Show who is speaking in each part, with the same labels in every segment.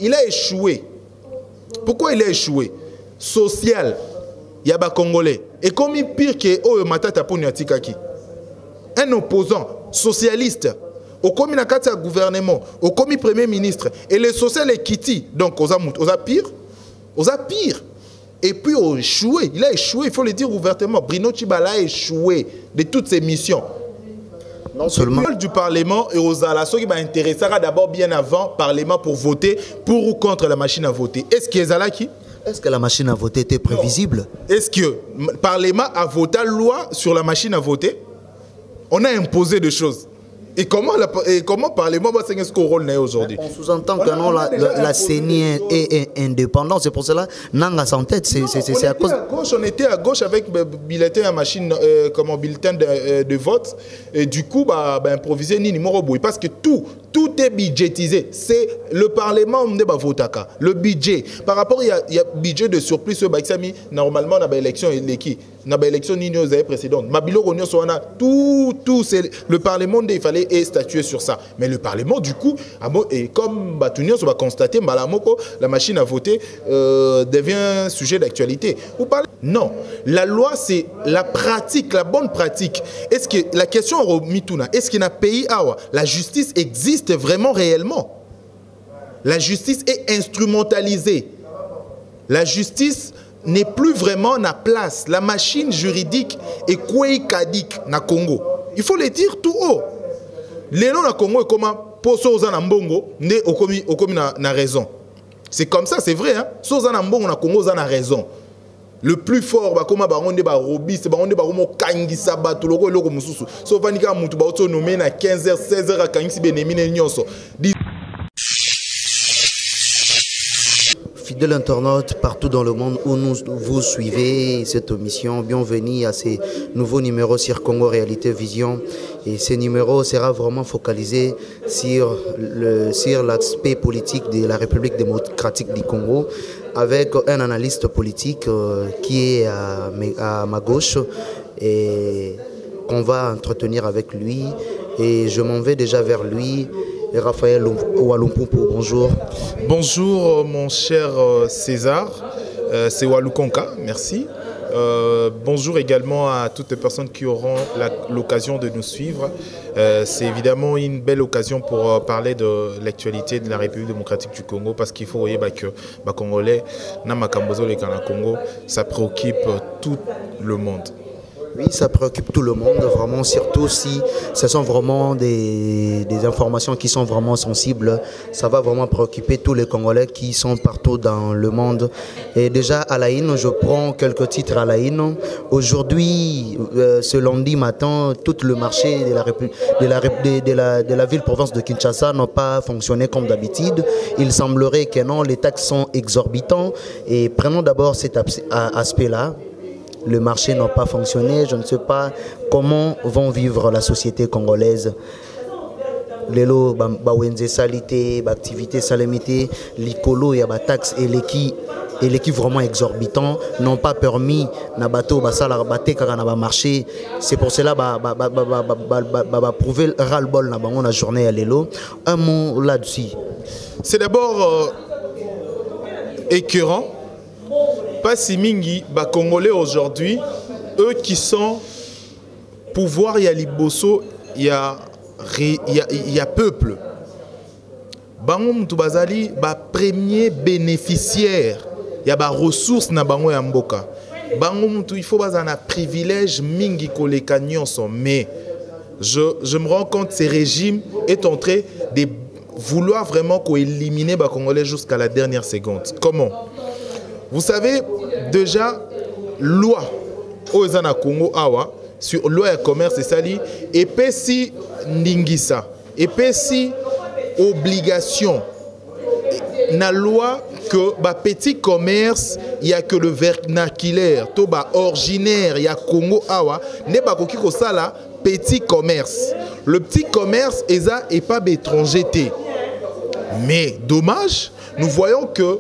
Speaker 1: Il a échoué. Pourquoi il a échoué? Social, il y a des Congolais. Et comme il pire que oh matata pour Nyatikaki. Un opposant socialiste au commis na gouvernement, au commis premier ministre et les social est quitté. Donc aux a pire, Et puis il a échoué, il faut le dire ouvertement. Bruno Tshibala a échoué de toutes ses missions. Non seulement du Parlement et aux alassons qui m'intéressera d'abord bien avant Parlement pour voter pour ou contre la machine à voter. Est-ce qu'il y a qui?
Speaker 2: Est-ce que la machine à voter était prévisible?
Speaker 1: Est-ce que le Parlement a voté la loi sur la machine à voter? On a imposé des choses. Et comment le Parlement va s'engager ce rôle aujourd'hui?
Speaker 2: On sous-entend que non, la CENI est indépendante. C'est pour cela Nanga en tête. C'est à cause.
Speaker 1: On était à gauche avec bulletin à machine, bulletin de vote. Et du coup, improviser ni numéro boui. Parce que tout est budgétisé. C'est le Parlement on va voter. Le budget. Par rapport, il y a budget de surplus. Normalement, on a l'élection l'élection précédente. Tout, c'est le Parlement, il fallait statuer sur ça. Mais le Parlement, du coup, et comme Batounion va constater, la machine à voter devient sujet d'actualité. Vous parlez? Non. La loi, c'est la pratique, la bonne pratique. Est-ce que la question est-ce qu'il y a un pays où la justice existe vraiment réellement? La justice est instrumentalisée. La justice n'est plus vraiment na place. La machine juridique est kouikadik na Congo. Il faut le dire tout haut. Les noms na Congo est comme poso ozana mbongo ne okomi na raison. C'est comme ça, c'est vrai hein. So ozana mbongo na Congo ozana raison. Le plus fort ba koma ba onde ba robiste ba onde ba romo kangisa ba to loko eloko mususu. So vanika mutu ba oto nommé na 15h 16h a kangisi benemine nyonso.
Speaker 2: Fidèles internautes partout dans le monde où vous suivez cette émission, bienvenue à ces nouveaux numéros sur Congo Réalité Vision. Et ce numéro sera vraiment focalisé sur l'aspect politique de la République démocratique du Congo avec un analyste politique qui est à ma gauche et qu'on va entretenir avec lui. Et je m'en vais déjà vers lui. Et Raphaël Walumpumpu, bonjour.
Speaker 1: Bonjour mon cher César, c'est Walukonka, merci. Bonjour également à toutes les personnes qui auront l'occasion de nous suivre. C'est évidemment une belle occasion pour parler de l'actualité de la République démocratique du Congo parce qu'il faut voir que les Congolais, Congo, ça préoccupe tout le monde.
Speaker 2: Oui, ça préoccupe tout le monde, vraiment, surtout si ce sont vraiment des informations qui sont vraiment sensibles. Ça va vraiment préoccuper tous les Congolais qui sont partout dans le monde. Et déjà, à la une, je prends quelques titres à la une. Aujourd'hui, ce lundi matin, tout le marché de la ville-province de Kinshasa n'a pas fonctionné comme d'habitude. Il semblerait que non, les taxes sont exorbitantes. Et prenons d'abord cet aspect-là. Le marché n'a pas fonctionné. Je ne sais pas comment vont vivre la société congolaise. Les lots, bawenze salité, activité salamité, l'icolo, il y a des taxes et l'équipe vraiment exorbitant n'ont pas permis na bateau basala baté kaka na ba marché. C'est pour cela prouver ras-le-bol na bango na journée à l'élo. Un mot là-dessus.
Speaker 1: C'est d'abord écœurant. Pas si mingi, Congolais aujourd'hui, eux qui sont pouvoir, il y a Liboso, il y a peuple. Bango Mutubazali, premier bénéficiaire, il y a ressources na bango ya mboka. Bango Mutu, il faut un privilège mingi koleka nyonso, mais je me rends compte que ce régime est en train de vouloir vraiment éliminer les Congolais jusqu'à la dernière seconde. Comment? Vous savez, déjà, loi au Congo Awa sur loi et commerce et sali, et puis si Ndingisa, et puis si obligation, na loi que petit commerce, il n'y a que le vernaculaire, tout originaire, il y a Congo Awa, n'est pas ko sala petit commerce. Le petit commerce est pas étranger. Mais dommage, nous voyons que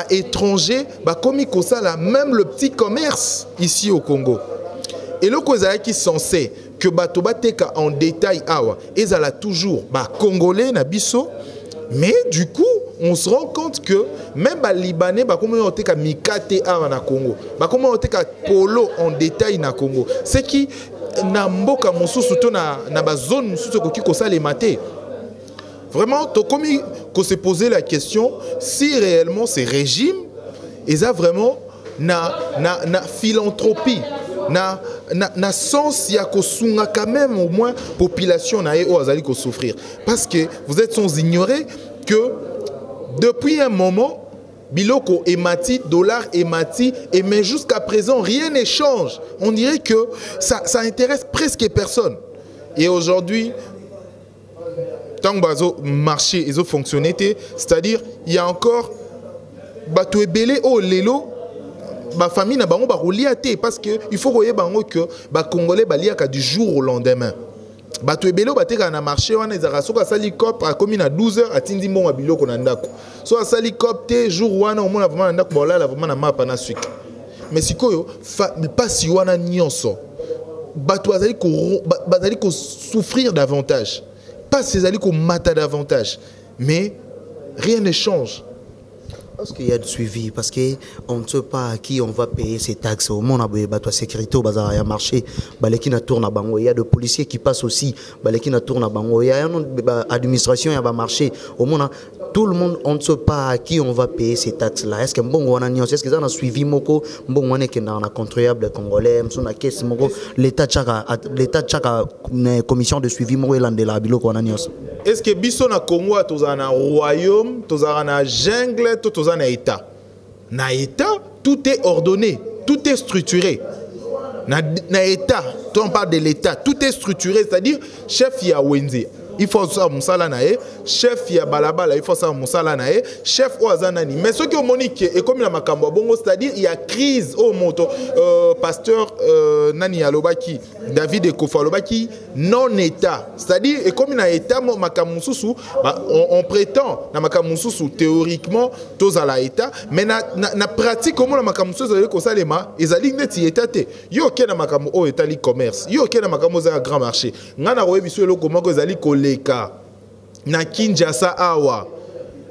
Speaker 1: étranger, comme ça, même le petit commerce ici au Congo. Et le cause qui est censé que Batobateka en détail, ils ont toujours Congolais, Nabiso, Mais du coup, on se rend compte que même les Libanais, comme on a Mikate na Congo, comme on a polo en détail na Congo, c'est qui na mboka mosusu to na ba zone mosusu ko ki ça les maté. Vraiment, comme qu'on s'est posé la question si réellement ces régimes, ils ont vraiment na philanthropie, na sens ya ko sunga quand même au moins population na e o azali ko souffrir. Parce que vous êtes sans ignorer que depuis un moment, biloko emati, dollar emati, et mais jusqu'à présent rien ne change. On dirait que ça intéresse presque personne. Et aujourd'hui, tant que le marché est fonctionné, c'est-à-dire il y a encore bato ebele o lelo ba famille na bango ba reliaté parce que il faut voyer bango que ba congolais ba liaka du jour au lendemain. Bato ebele o bateka na marché wana ezaka soka sali cop a commis na 12h atindi mbongo biloko na ndako. So sali cop te jour wana o mona vraiment na ndako ba la vraiment na mapa na suika. Mais sikoyo pas si wana nyonso. Bato azali ko souffrir davantage. Pas ces alliés qu'on mata davantage, mais rien ne change.
Speaker 2: Parce qu'il y a du suivi, parce qu'on ne sait pas à qui on va payer ces taxes. Au monde, il y a la sécurité, il y a un marché, il y a des policiers qui passent aussi, il y a une administration, il y a un marché. Au monde, tout le monde, on ne sait pas à qui on va payer ces taxes-là. Est-ce que ça a suivi moko, bon, on est dans la contribuable congolais, l'État de chaque commission de suivi moko est la biloko on a
Speaker 1: est-ce que biso na Congo tozana na royaume, tozana na jungle, tozana na état? Na état, tout est ordonné, tout est structuré. Na état, on parle de l'état, tout est structuré, c'est-à-dire chef ya wenze. Il faut ça musala nae, chef ya balabala, il faut ça musala nae, chef oazanani. Mais ce qui est monique et comme la makambo bongo, c'est-à-dire il y a crise au moto. Pasteur nani alobaki, David Ekofa alobaki non état. C'est-à-dire et comme il y a état makamususu, on prétend na makamususu théoriquement tous à la état, mais na pratique comment la makamususu zali ko salema, ezali neti état te. Yo ke na makamu o etali commerce, yo ke na makamu za grand marché. Ngana royebiso eloko moko ezali ko leka na Kinshasa awa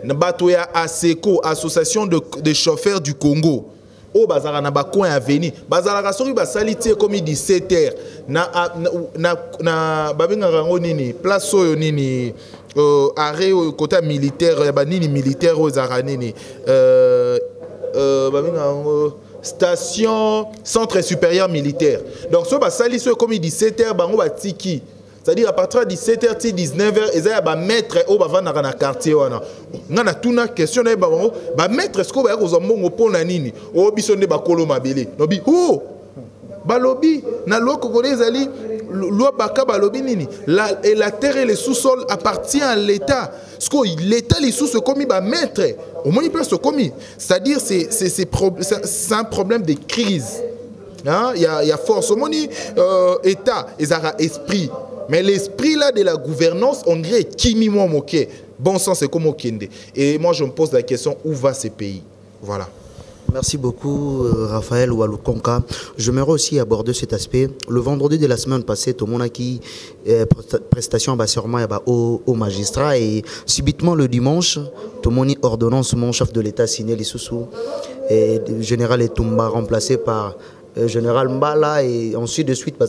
Speaker 1: na bato ya ASECO, association de chauffeurs du Congo o bazara na ba coin avenir bazala ka soki ba salite comme 17h na babenga rango nini place oyo nini arrêt côté militaire ya ba nini militaire o zara nini babenga station centre supérieur militaire. Donc so ba salite comme 17h bango ba tiki. C'est-à-dire à partir de 17h, 19h, ils ont un maître au bavana dans le quartier. On a toute une question. Un maître, est-ce qu'on va avoir un pont nanini? Ou bien on va kolo mabele. Nobi, oh, balobi, na loi congolaise ali, loi baka balobi nini. La terre et le sous-sol appartient à l'État. Parce que l'État les sous se commis ba maître. Au moins il peut se commis. C'est-à-dire c'est un problème de crise. Il y a force au moni État, ils ont esprit. Mais l'esprit là de la gouvernance, on dirait Kimi Momoke. Bon sens, c'est comme Okende. Et moi, je me pose la question, où va ces pays? Voilà.
Speaker 2: Merci beaucoup, Raphaël Walukonka. J'aimerais aussi aborder cet aspect. Le vendredi de la semaine passée, tout le monde a qui prestation sûrement au magistrat. Et subitement, le dimanche, tout le monde a ordonnance, mon chef de l'État signé les sous-sous. Et le général Etumba remplacé par général Mbala et ensuite de suite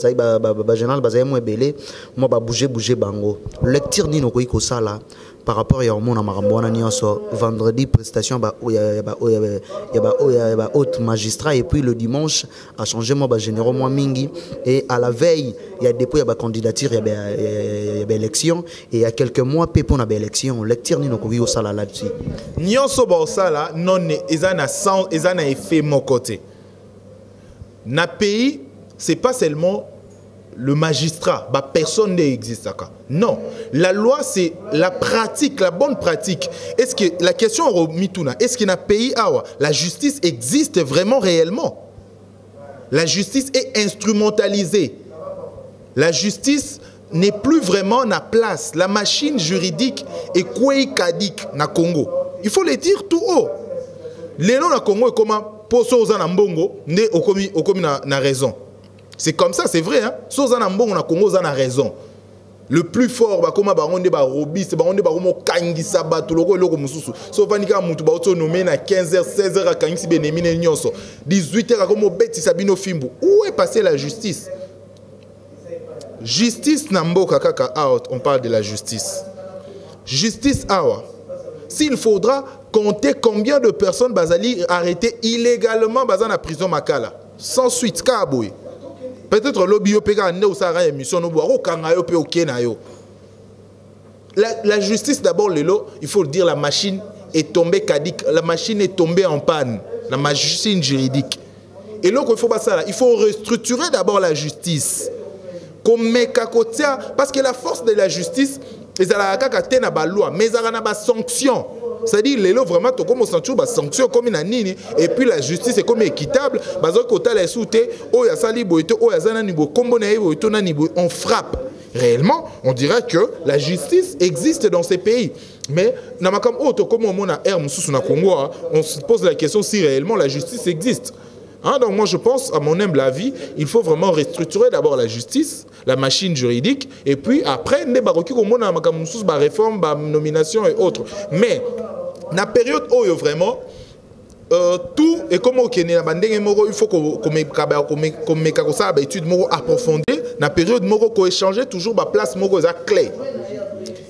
Speaker 2: général Bazaï Mouebele moi bouger bango lecture ni noko iko sala par rapport à mon amaramboana nyonso vendredi prestation il y a autre magistrat et puis le dimanche a changé moi général moi mingi et à la veille il y a dépôt il y a candidature il y a élection et il y a quelques mois pépon na élection lecture ni noko iko sala là-dessus
Speaker 1: nyonso ba sala non ezana sans ezana effet mon côté. Na pays, ce n'est pas seulement le magistrat, personne n'existe. Non, la loi c'est la pratique, la bonne pratique. Est-ce que la question est-ce qu'il y a un pays où la justice existe vraiment réellement? La justice est instrumentalisée. La justice n'est plus vraiment na place. La machine juridique est kouikadik na Congo. Il faut le dire tout haut. Les noms na Congo est comment? Pour ceux na mbongo, ne okomi na raison. C'est comme ça, c'est vrai. Hein? Ceux na mbongo na Congo na raison. Le plus fort, bah, comme baronde ba robiste, baronde ba romo kangisa bato loko loko mususu. So vanika mutu ba autonomé na 15h, 16h à kangisi benemine nyonso. 18h à comme beti sabino fimbu. Où est passée la justice? Justice nambo kaka out, on parle de la justice. Justice awa. S'il faudra compter combien de personnes bazali arrêtées illégalement bazan à prison makala. Sans suite kaboué. Peut-être lobby opéra ne ou sara émission no boiro kangayo pe okenayo. La justice d'abord lelo, il faut le dire, la machine est tombée caduque, la machine est tombée en panne, la machine juridique. Et donc il faut pas ça là, il faut restructurer d'abord la justice. Comme kakotia, parce que la force de la justice, ils ala kaka na ba loi, mais ala na ba sanction. C'est-à-dire, les lois vraiment, comme on s'entend, bah sanction comme une nini, et puis la justice est comme équitable. Bah donc quand elle est soutée, oh ya sali boito, oh ya zana nibo, combo na boito na nibo, on frappe. Réellement, on dirait que la justice existe dans ces pays. Mais namakam auto comme on a air mususu na Congo, on se pose la question si réellement la justice existe. Hein, donc moi je pense, à mon humble avis, il faut vraiment restructurer d'abord la justice, la machine juridique, et puis après, on a réforme, nomination et autres. Mais, dans la période où vraiment, tout est comme au Kenya, il faut qu'on mette ça étude approfondie. Dans la période où on échange toujours la place clé.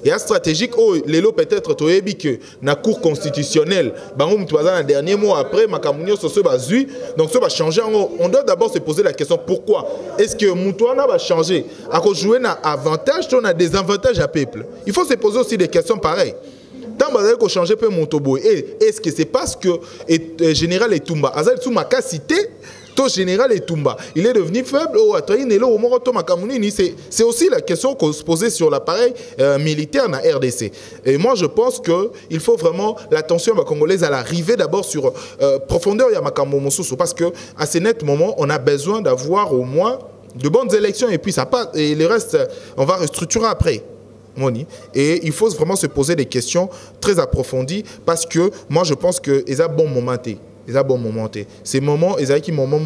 Speaker 1: Et à stratégique, les lots peut-être que la Cour constitutionnelle, le dernier mois après, donc ça va changer. On doit d'abord se poser la question pourquoi est-ce que Moutouana va changer? À cause jouer un avantage, on a des avantages à peuple. Il faut se poser aussi des questions pareilles. Tant que changer peut Motobo, est-ce que c'est parce que général Etumba, Azal Tsuma cité Ton général Etumba, il est devenu faible. C'est aussi la question qu'on se posait sur l'appareil militaire na RDC. Et moi, je pense qu'il faut vraiment l'attention congolaise à l'arrivée d'abord sur profondeur Yamakambo Mosusu. Parce qu'à ce net moment, on a besoin d'avoir au moins de bonnes élections. Et puis, ça passe. Et le reste, on va restructurer après. Et il faut vraiment se poser des questions très approfondies. Parce que moi, je pense que c'est un bon moment. Ils ont bon moment. Ces moments, ils ont qui moment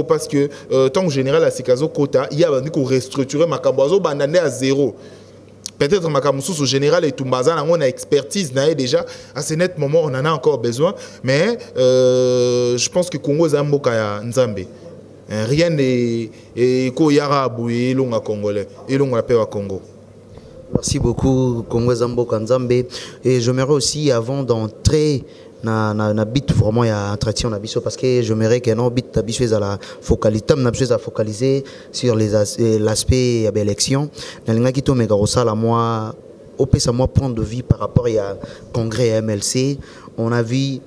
Speaker 1: parce que tant que général à Sikazo Kota, il y a qu'on restructurer Makambozo bandane à zéro. Peut-être Makamoussou au général et Tumbazan, on a expertise déjà. À ce net moment, on en a encore besoin. Mais je pense que Congo Zamboka Nzambe. Rien n'est Koyara Boué, Longa Congolais et Longa Paix à Congo.
Speaker 2: Merci beaucoup, Congo Zamboka Nzambe. Et j'aimerais aussi, avant d'entrer na bit vraiment ya entretien na biso parce que je m'aimerais que non bit na biso la focaliser sur l'aspect ya élection na linga ki to meka osala moi opesa moi point de vue par rapport à congrès MLC. On a vu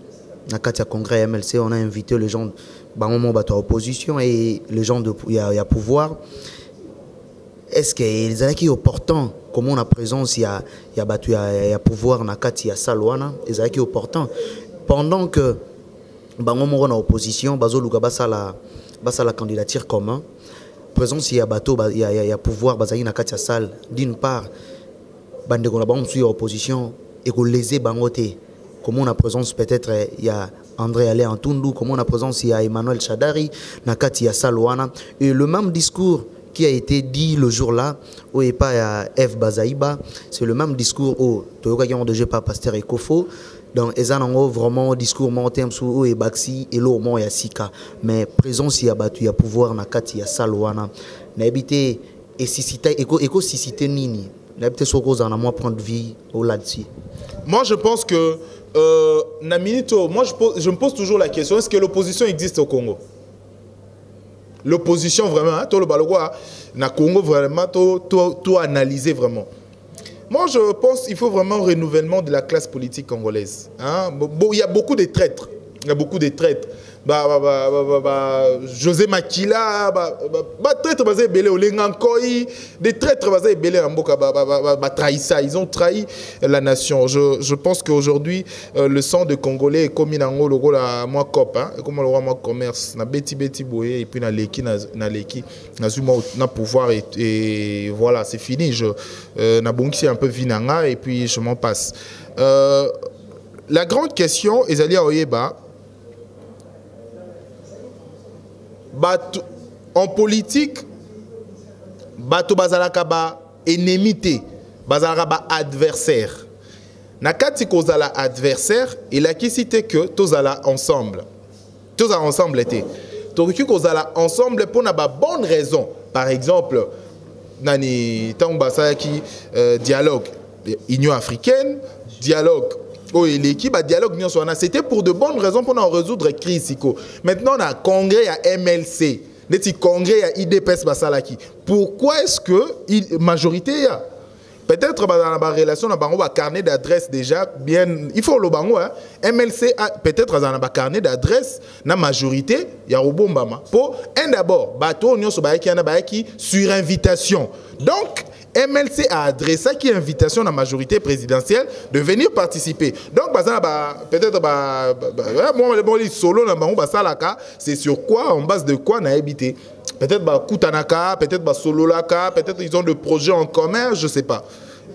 Speaker 2: na katia congrès MLC, on a invité les gens bango bato opposition et les gens de ya pouvoir. Est-ce que ils allaient qui opportun comme on a présence il y a pouvoir na kati ya salwana ils allaient qui opportun pendant que bango moko na opposition bazo luka basala candidature commun présence il y a bateau il y a pouvoir bazali na kati ya salle d'une part bandeko na bango sur opposition et ko léser bango té comme on a présence peut-être il y a André Alé Antundu comme on a présence il y a Emmanuel Chadari na kati ya salwana et le même discours qui a été dit le jour-là, où il pas à F. Bazaïba, c'est le même discours où Toyoka qui ont déjà pas Pasteur Ekofo, donc ils ont vraiment discours monté sous et Baxi et l'eau mon Sika, mais présence il y a battu il y a pouvoir na kati ya salwana, n'habité et cité éco-cité nini, n'habité sur cause en a moi prendre vie au là-dessus.
Speaker 1: Moi je pense que Naminito, moi je me pose toujours la question, est-ce que l'opposition existe au Congo? L'opposition vraiment, tout le baloua, na Congo vraiment, tout analyser vraiment. Moi je pense qu'il faut vraiment un renouvellement de la classe politique congolaise. Hein? Il y a beaucoup de traîtres. Il y a beaucoup de traîtres. José Makila, traîtres basés belé au Lengankoi, des traîtres basés belé en Boka, trahissa, ils ont trahi la nation. Je pense qu'aujourd'hui le sang de Congolais est comme une angole la moi cop, comme le roi moi commerce, na beti boye et puis na leki na zuma na pouvoir et voilà c'est fini. Na bongi un peu vinanga et puis je m'en passe. La grande question est allée à Oyeba. En politique, bato bazalaka ba ennemi te bazalaka ba adversaire na kati kozala adversaire elakisi te que tozala ensemble été tokoki kozala ensemble pour na ba bonne raison. Par exemple nani tango basalaki dialogue Union africaine, dialogue l'équipe a dialogue c'était pour de bonnes raisons pour nous résoudre la crise. Maintenant on a congrès à MLC, les congrès à IDPS basalaki. Pourquoi est-ce que majorité y a peut-être dans la relation on a un carnet d'adresse déjà bien, il faut le bango MLC a peut-être dans un carnet d'adresse na majorité il y a Robombama pour un d'abord bateau nyonso bayaki ana bayaki sur invitation. Donc MLC a adressé qui invitation à la majorité présidentielle de venir participer. Donc peut-être solo c'est sur quoi, en base de quoi on a habité. Peut-être Kutanaka, peut-être Sololaka, peut-être ils ont des projets en commun, je ne sais pas.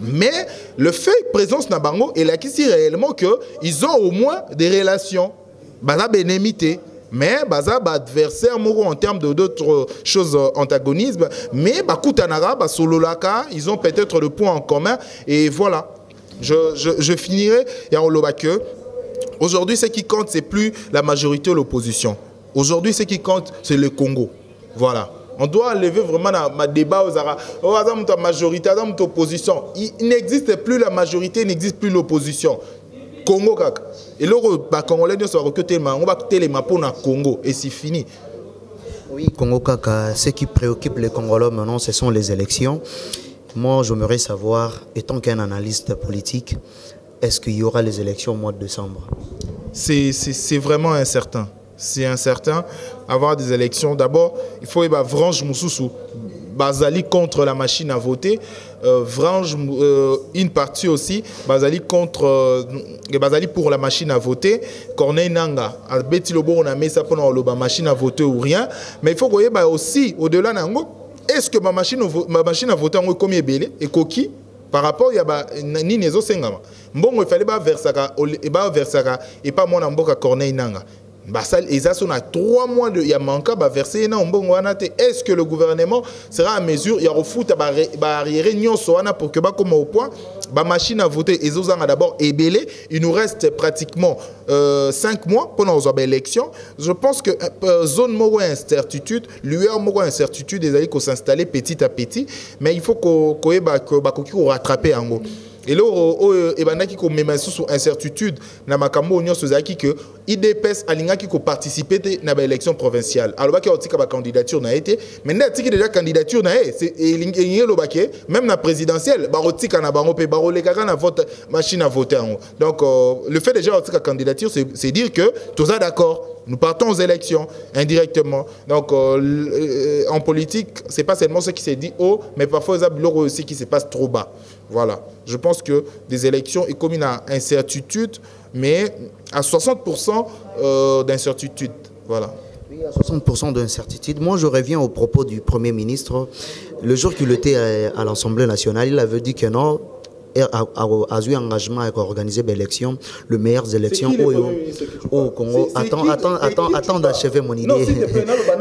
Speaker 1: Mais le fait présence Nabango est là qui réellement qu'ils ont au moins des relations. Bénémité. Mais baza adversaire en termes d'autres choses antagonisme, mais Kutanara, Sololaka, ils ont peut-être le point en commun et voilà. Je finirai que aujourd'hui ce qui compte c'est plus la majorité ou l'opposition. Aujourd'hui ce qui compte c'est le Congo. Voilà. On doit enlever vraiment ma débat aux Arabes. La majorité, l'opposition. Il n'existe plus la majorité, il n'existe plus l'opposition. Congo kaka. Et là, les Congolais sont recrutés, on va quitter les mapons au Congo et c'est fini.
Speaker 2: Oui, Congo kaka, ce qui préoccupe les Congolais maintenant, ce sont les élections. Moi, j'aimerais savoir, étant qu'un analyste politique, est-ce qu'il y aura les élections au mois de décembre?
Speaker 1: C'est vraiment incertain. C'est incertain. Avoir des élections, d'abord, il faut que Vrange Moussoussou, Bazali contre la machine à voter, Vrange, une partie aussi, Bazali contre, Bazali pour la machine à voter, Corneille Nanga, à Betilobo, on a mis ça pour la machine à voter ou rien, mais il faut que aussi, au-delà Nango, est-ce que ma machine à voter est combien belé et coquille par rapport à Nini Sengama. Bon, il fallait versaka et pas mon amboka Corneille Nanga. Et ça, on a 3 mois de Yamanka versé. Est-ce que le gouvernement sera à mesure? Il y a un foot à réunion pour que comme au point, la machine à voter et d'abord ébélé. Il nous reste pratiquement 5 mois pour nos élections. Je pense que zone mogo incertitude, lueur mogo incertitude, des alliés qu'on s'installer petit à petit, mais il faut qu'on rattraper en gros. Et là, il y a sous incertitude dans makambo union sozaki que IDPS alinga qui participer à l'élection provinciale. Alors qu'il y a une candidature na été, mais il déjà candidature na c'est même la présidentielle, barotika na bango pe baroleka na vote machine à voter. Donc le fait déjà de candidature c'est dire que tous est d'accord. Nous partons aux élections indirectement. Donc, en politique, ce n'est pas seulement ce qui s'est dit haut, mais parfois, il y a aussi qui se passe trop bas. Voilà. Je pense que des élections est comme une incertitude, mais à 60% d'incertitude. Voilà.
Speaker 2: Oui, à 60% d'incertitude. Moi, je reviens au propos du Premier ministre. Le jour qu'il était à l'Assemblée nationale, il avait dit que non, a eu engagement à organiser des élections, les meilleures élections au Congo. Attends d'achever mon idée.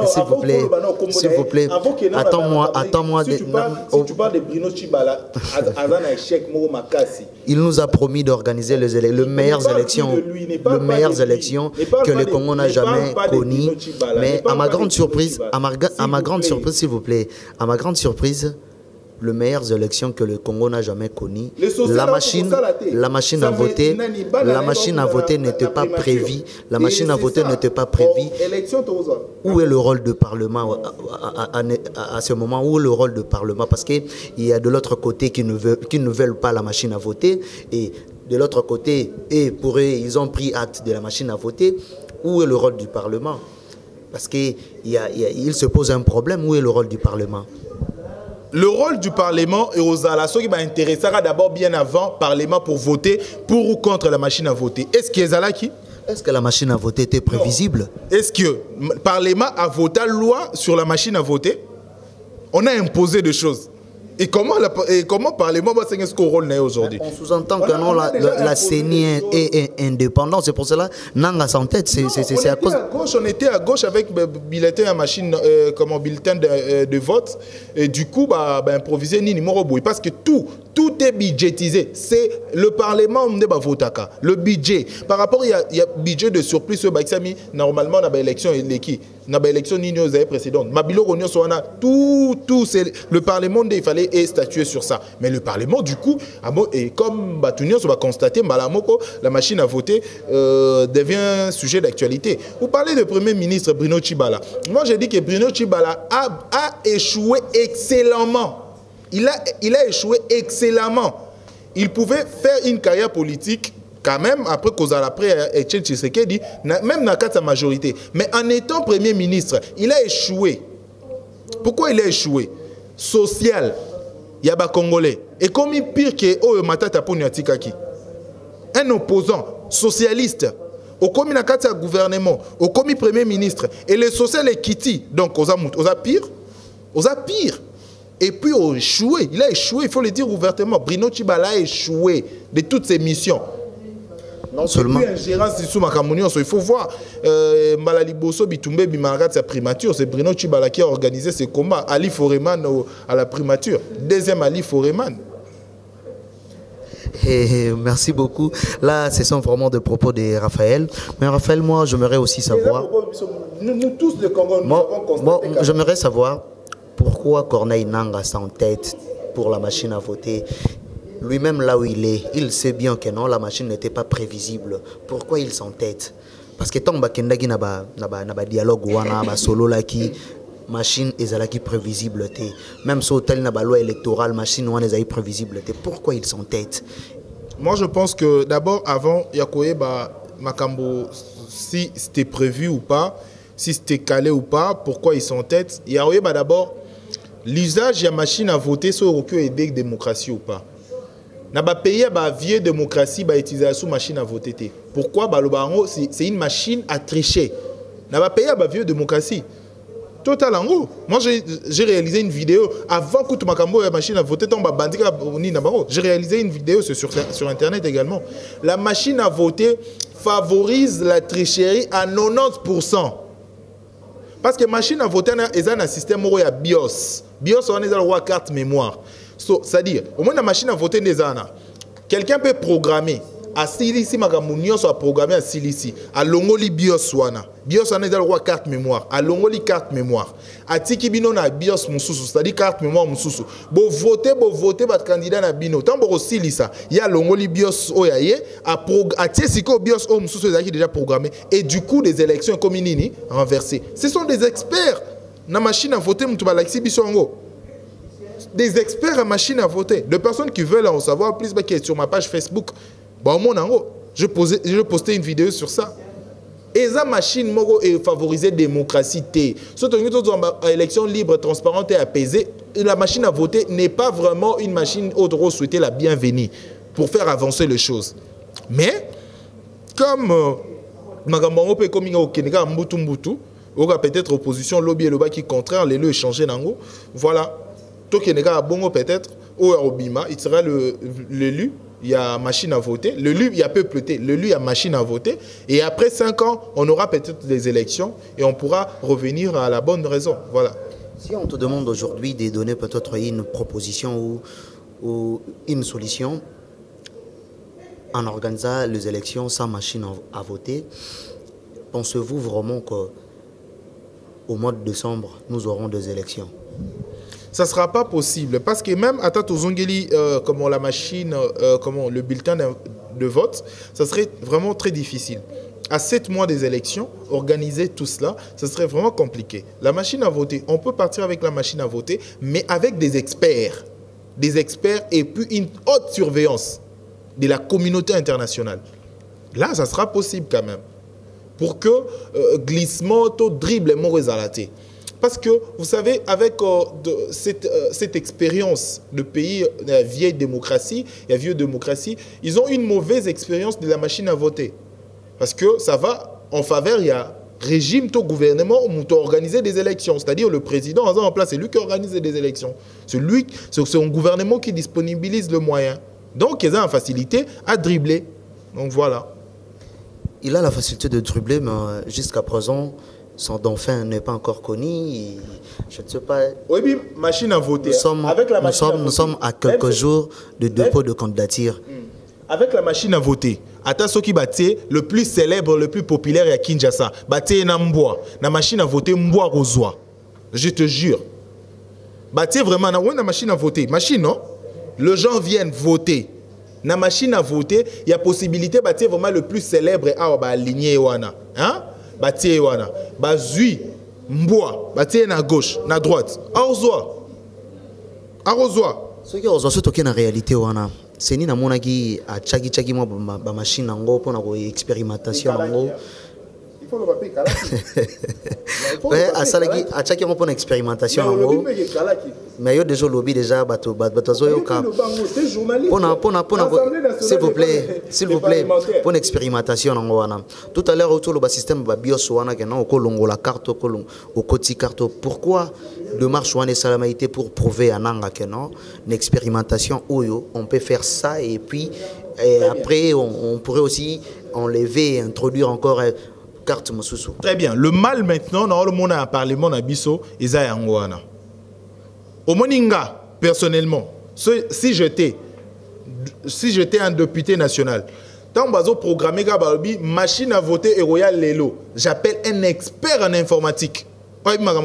Speaker 2: S'il vous plaît, attends-moi.
Speaker 1: Si tu parles de Bruno Chibala,
Speaker 2: il nous a promis d'organiser les meilleures élections que le Congo n'a jamais connues. Mais à ma grande surprise, s'il vous plaît, à ma grande surprise, les meilleures élections que le Congo n'a jamais connues. La machine à voter n'était pas prévue. La machine à voter n'était pas prévue. Où est le rôle du Parlement à ce moment? Où est le rôle du Parlement? Parce qu'il y a de l'autre côté qui ne veulent pas la machine à voter. Et de l'autre côté, pour eux, ils ont pris acte de la machine à voter. Où est le rôle du Parlement? Parce qu'il se pose un problème. Où est le rôle du Parlement?
Speaker 1: Le rôle du Parlement et aux relations qui m'intéressera d'abord bien avant Parlement pour voter pour ou contre la machine à voter. Est-ce qu'il y a qui?
Speaker 2: Est-ce que la machine à voter était prévisible?
Speaker 1: Est-ce que le Parlement a voté la loi sur la machine à voter? On a imposé des choses. Et comment Parlement va s'engager ce rôle aujourd'hui?
Speaker 2: On sous-entend que non, la CENI est indépendante. C'est pour cela Nanga sans tête. C'est à cause.
Speaker 1: On était à gauche avec bulletin à machine, bulletin de vote. Et du coup, improviser ni numéro boui. Parce que tout est budgétisé. C'est le Parlement de Votaka. Le budget. Par rapport, il y a budget de surplus. Normalement, on a élection élection précédente. Tout, c'est le Parlement, il fallait statuer sur ça. Mais le Parlement, du coup, et comme on va constater, la machine à voter devient sujet d'actualité. Vous parlez de Premier ministre Bruno Tshibala. Moi, j'ai dit que Bruno Tshibala a échoué excellemment. Il a échoué excellemment. Il pouvait faire une carrière politique quand même, après après Etienne Tshisekedi, même dans sa majorité. Mais en étant Premier ministre, il a échoué. Pourquoi il a échoué? Social, il y a des Congolais. Et comme il pire que Matata Poniatikaki, un opposant socialiste, au commis dans gouvernement, au commis Premier ministre, et le social est quitté. Donc, on a pire. Et puis, il a échoué, il faut le dire ouvertement. Bruno Tshibala a échoué de toutes ses missions.
Speaker 2: Non seulement.
Speaker 1: Il faut voir, Malali Bosso Bitumbe Bimarat, sa primature, c'est Bruno Tshibala qui a organisé ce combat. Ali Foreman à la primature. Deuxième Ali Foreman.
Speaker 2: Merci beaucoup. Là, ce sont vraiment des propos de Raphaël. Mais Raphaël, moi, j'aimerais aussi savoir.
Speaker 1: Nous tous, les Congolais,
Speaker 2: moi, j'aimerais savoir pourquoi Corneille Nangaa s'en tête pour la machine à voter. Lui-même, là où il sait bien que non, la machine n'était pas prévisible. Pourquoi il s'entête? Parce que tant que nous avons un dialogue solo là qui machine est prévisible. Même si tel n'a pas loi électorale, machine est prévisible. Pourquoi il s'entête?
Speaker 1: Moi, je pense que d'abord, avant, Yakoye, Makambo, si c'était prévu ou pas, si c'était calé ou pas, pourquoi il s'entête? Yakoye, d'abord, l'usage de la machine à voter sur aucune idée de démocratie ou pas. Dans les pays, la vieille démocratie utilisée sous machine à voter. Pourquoi? C'est une machine à tricher. Dans les pays, la vieille démocratie. Total en gros. Moi, j'ai réalisé une vidéo avant que la machine à voter. J'ai réalisé une vidéo sur Internet également. La machine à voter favorise la tricherie à 90%. Parce que la machine à voter est un système où il y a BIOS. BIOS, on est dans la carte mémoire. C'est-à-dire, au moins la machine à voter des ana, quelqu'un peut programmer à Silisi Magamunio soit programmé à Silisi, à Longoli BIOS wana. BIOS wana est dans la carte mémoire, à Longoli carte mémoire. À Tikibino na BIOS mususu, c'est-à-dire carte mémoire mususu. Bo voter votre candidat na bino. Tant bo Silisa, il y a Longoli BIOS oyaye à Tiesiko BIOS o mususu qui déjà programmé et du coup des élections comme nini renversées. Ce sont des experts na machine à voter mutuba laxi bisongo. Des experts en machine à voter, de personnes qui veulent en savoir plus, qui est sur ma page Facebook. Je postais une vidéo sur ça. Et la machine est favoriser la démocratie. Surtout une élection libre, transparente et apaisée, la machine à voter n'est pas vraiment une machine où on souhaiter la bienvenue pour faire avancer les choses. Mais, comme Magambango peut comme au Kenya, Mbutu, peut-être opposition, lobby et le bas qui contraire, les lieux échangés dans voilà. Tout qui n'est pas bon peut-être, ou à Obima, il sera l'élu, il y a machine à voter, l'élu, il y a peupleté, l'élu, il y a machine à voter, et après 5 ans, on aura peut-être des élections, et on pourra revenir à la bonne raison, voilà.
Speaker 2: Si on te demande aujourd'hui de donner peut-être une proposition ou une solution, en organisant les élections sans machine à voter, pensez-vous vraiment qu'au mois de décembre, nous aurons des élections?
Speaker 1: Ça ne sera pas possible parce que même à Tatozongeli, comment la machine, comment le bulletin de vote, ça serait vraiment très difficile. À 7 mois des élections, organiser tout cela, ça serait vraiment compliqué. La machine à voter, on peut partir avec la machine à voter, mais avec des experts et puis une haute surveillance de la communauté internationale. Là, ça sera possible quand même. Pour que glissement, dribble est relaté. Parce que, vous savez, avec cette expérience de pays, la vieille démocratie, ils ont une mauvaise expérience de la machine à voter. Parce que ça va en faveur, il y a régime, ton gouvernement, on doit organiser des élections. C'est-à-dire le président en place, c'est lui qui organise des élections. C'est son gouvernement qui disponibilise le moyen. Donc, il a une facilité à dribbler. Donc, voilà.
Speaker 2: Il a la facilité de dribbler, mais jusqu'à présent, son dauphin n'est pas encore connu. Je ne sais pas.
Speaker 1: Oui, mais machine à voter.
Speaker 2: Nous sommes à quelques jours de dépôt de candidature.
Speaker 1: Avec la machine à voter, attends ce qui battait le plus célèbre, le plus populaire à Kinshasa. Batté na Mboa, na machine à voter Mboa Rozoa. Je te jure. Batté vraiment na machine à voter. Machine non? Les gens viennent voter. Na machine à voter, il y a possibilité batté vraiment le plus célèbre à aligner wana. Hein? Batté wana. Bazui Mboa, batté na gauche, na droite. Rozoa. Rozoa.
Speaker 2: Ce qui est surtout en réalité wana. C'est ni na mona qui a tchagi moi ba machine nango pour na expérimentation nango. Il faut le papier kalaki. Ouais, à salaki a tchagi moi pour expérimentation nango. Mais yo déjà lobby déjà bato zo ka. Pour s'il vous plaît pour une expérimentation nango wana. Tout à l'heure autour le système ba bios wana que non ko longo la carte au côté carte. Pourquoi de marche wana salamaité pour prouver à nanga que non une expérimentation oyo on peut faire ça et puis après on pourrait aussi enlever et introduire encore carte mosusu.
Speaker 1: Très bien. Le mal maintenant dans le monde à parlement na biso eza yango wana. Au Moninga, personnellement, si j'étais un député national, tant que programmé machine à voter et Royal Lelo, j'appelle un expert en informatique.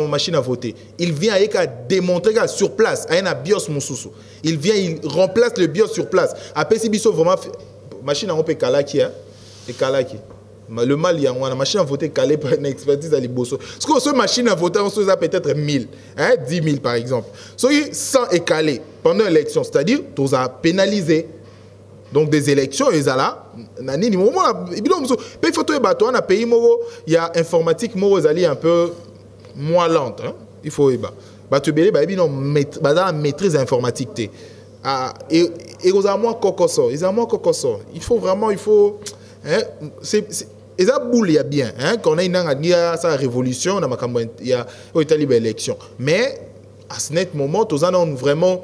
Speaker 1: Machine à voter. Il vient à démontrer sur place, à un BIOS Moussousou. Il vient, il remplace le BIOS sur place. Après, si biso vraiment machine à voter kalaki, et kalaki. Le mal, il y a une machine à voter calée par une expertise à l'Iboso. Parce que cette machine à voter, on se a peut-être 1000, 10 000 par exemple. Soyez 100 est calé pendant l'élection, c'est-à-dire, tu as pénalisé. Donc des élections, ils sont là. Il faut que tu aies pays, il y a informatique, ils un peu moins lente. Il faut tu as maîtrise informatique. Et ils ont moins cocoso. Il faut vraiment, et ça boule, il y a bien. Quand on a une révolution, il y a une élection. Mais à ce moment, nous avons vraiment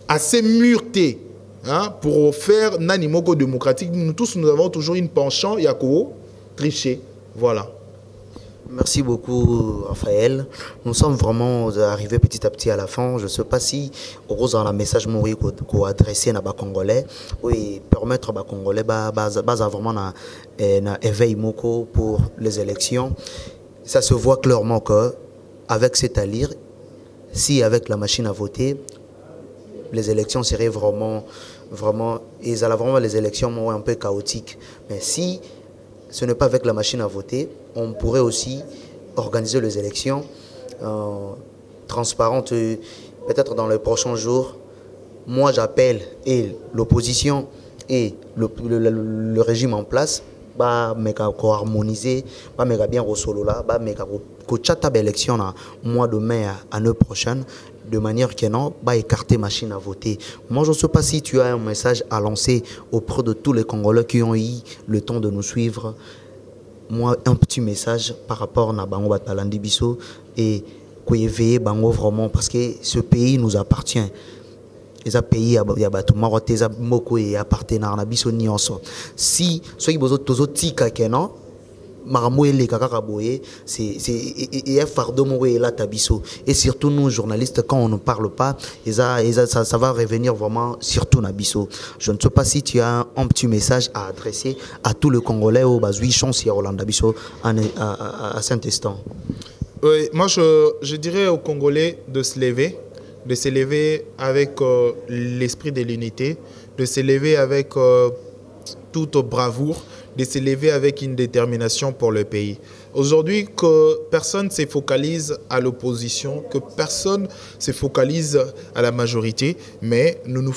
Speaker 1: assez mureté pour faire un animal démocratique. Nous tous, nous avons toujours une penchant, il y a qu'au tricher. Voilà.
Speaker 2: Merci beaucoup, Raphaël. Nous sommes vraiment arrivés petit à petit à la fin. Je ne sais pas si, au rose, dans le message qu'on a adressé à Congolais, oui, permettre aux Congolais vraiment un éveil moko pour les élections. Ça se voit clairement qu'avec cet allure, si avec la machine à voter, les élections seraient vraiment, ils allaient vraiment les élections un peu chaotiques. Mais si ce n'est pas avec la machine à voter, on pourrait aussi organiser les élections transparentes. Peut-être dans les prochains jours, moi j'appelle l'opposition et le régime en place, harmoniser, bien élection mois de mai à l'année prochaine, de manière que non, écarter machine à voter. Moi, je ne sais pas si tu as un message à lancer auprès de tous les Congolais qui ont eu le temps de nous suivre. Moi, un petit message par rapport à Bango Batalandi Bisso et qu'on éveille Bango vraiment parce que ce pays nous appartient. Et ce pays, il y a tout Maroc, il y a beaucoup et appartient à Bisso Nyonso. Si ceux qui ont tous tika kenan c'est un fardeau là tabiso et surtout nous journalistes quand on ne parle pas ça va revenir vraiment surtout nabiso. Je ne sais pas si tu as un petit message à adresser à tous les Congolais au bazui chance à Rolanda Bisso à cet instant.
Speaker 1: Oui, moi je dirais aux Congolais de se lever avec l'esprit de l'unité, de se lever avec toute bravoure, de se lever avec une détermination pour le pays. Aujourd'hui, que personne ne se focalise à l'opposition, que personne ne se focalise à la majorité, mais nous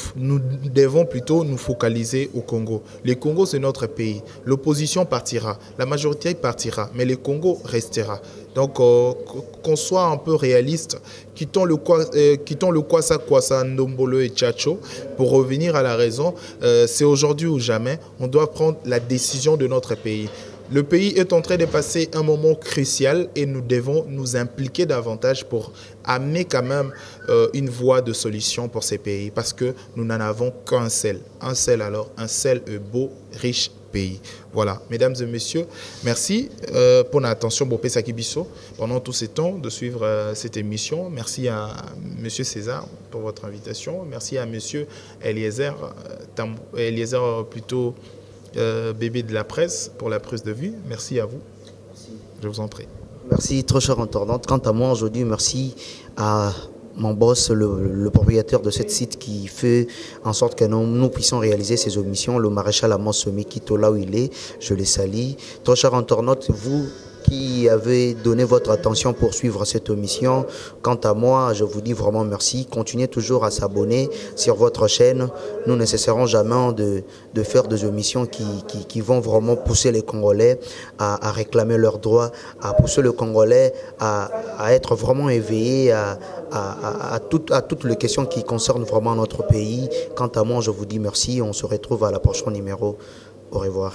Speaker 1: devons plutôt nous focaliser au Congo. Le Congo, c'est notre pays. L'opposition partira, la majorité partira, mais le Congo restera. Donc, qu'on soit un peu réaliste, quittons le Kwasa, Ndombolo et Tchatcho pour revenir à la raison. C'est aujourd'hui ou jamais, on doit prendre la décision de notre pays. Le pays est en train de passer un moment crucial et nous devons nous impliquer davantage pour amener quand même une voie de solution pour ces pays parce que nous n'en avons qu'un seul. Un seul alors, un seul beau, riche pays. Voilà, mesdames et messieurs, merci pour l'attention Bopé Bisso pendant tout ce temps de suivre cette émission. Merci à monsieur César pour votre invitation. Merci à monsieur Eliezer, plutôt bébé de la presse pour la prise de vue. Merci à vous. Merci. Je vous en prie.
Speaker 2: Merci, trop cher internaute. Quant à moi, aujourd'hui, merci à mon boss, le propriétaire de ce site qui fait en sorte que nous puissions réaliser ces émissions, le maréchal Amos Semekito, là où il est, je les salue. Trop cher internaute, vous qui avez donné votre attention pour suivre cette émission. Quant à moi, je vous dis vraiment merci. Continuez toujours à s'abonner sur votre chaîne. Nous ne cesserons jamais de faire des émissions qui vont vraiment pousser les Congolais à réclamer leurs droits, à pousser le Congolais à être vraiment éveillé à toutes les questions qui concernent vraiment notre pays. Quant à moi, je vous dis merci. On se retrouve à la prochaine numéro. Au revoir.